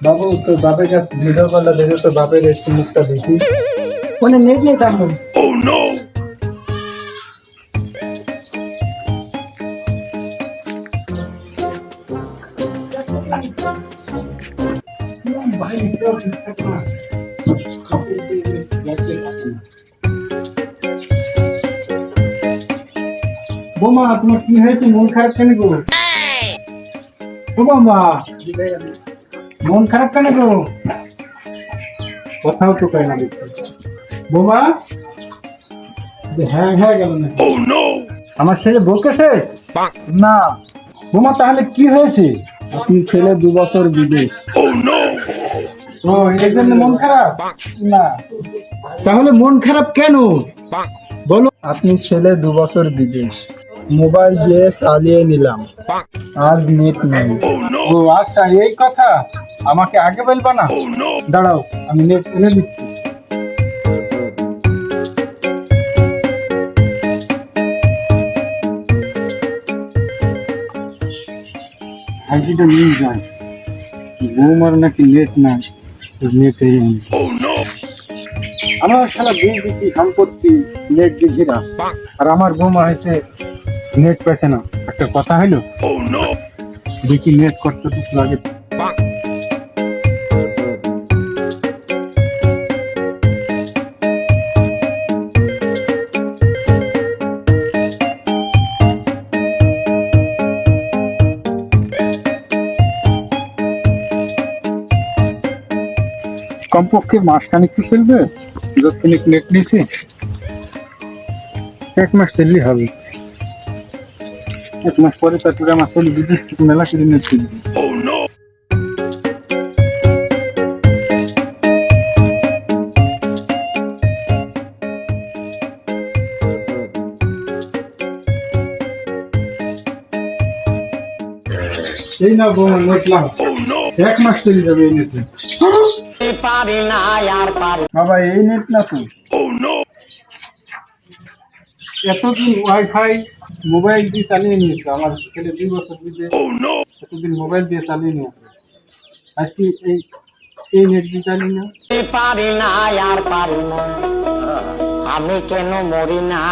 বাবু তোর বাপের কাছে ভিডিও কলটা দেখে তোর বাপের একটু মুখটা দেখি। ফোনে নেট নেই তেমন। ভাই এটাও ঠিকঠাক না। বোমা তোমার কি হয়েছে, মন খারাপ কেন গো? ও বোমা, মন খারাপ কেন গো? কথাও তো কয় না দেখছি। বোমা হ্যাঁ হ্যাঁ গেল না। আমার ছেলে বকেছে না। বোমা তাহলে কি হয়েছে? আপনি ছেলে 2 বছর বিদেশ। ও এই জন্য মন খারাপ? না। তাহলে মন খারাপ কেন বলো? আপনি ছেলে 2 বছর বিদেশ, মোবাইল দিয়ে চালিয়ে নিলাম, আজ নেট নেই। ও আচ্ছা এই কথা, আমাকে আগে বলবা না? দাঁড়াও আমি নেট এনে দিচ্ছি। হাজিটা নিয়ে যায়, বৌমার নাকি নেট নাই, নেট এই আমার শালা দিচ্ছি সম্পত্তি নেট দিয়ে ঘেরা, আর আমার বৌমা হয়েছে নেট পেছে না। একটা কথা হইলো, দেখি নেট করতে কিছু লাগে। কমপক্ষে মাসখানিক তো চলবে, যতখানিক নেট নিয়েছি 1 মাস চললেই হবে। 1 মাস পরে তারপরে আমার ছেলে বিদেশ থেকে মেলা করে নেট কিনবে। এই না বৌমা নেট লাও, 1 মাস চলে যাবে এই নেটে। বাবা এই নেট না তো, এতদিন ওয়াইফাই মোবাইল দিয়ে চালিয়ে নিয়েছে আমার ছেলে 2 বছর বিদেশ, এতদিন মোবাইল দিয়ে চালিয়ে নিয়েছে, আজকে এই নেট দিয়ে চালিয়ে না। পারি না, আমি কেন মরি না।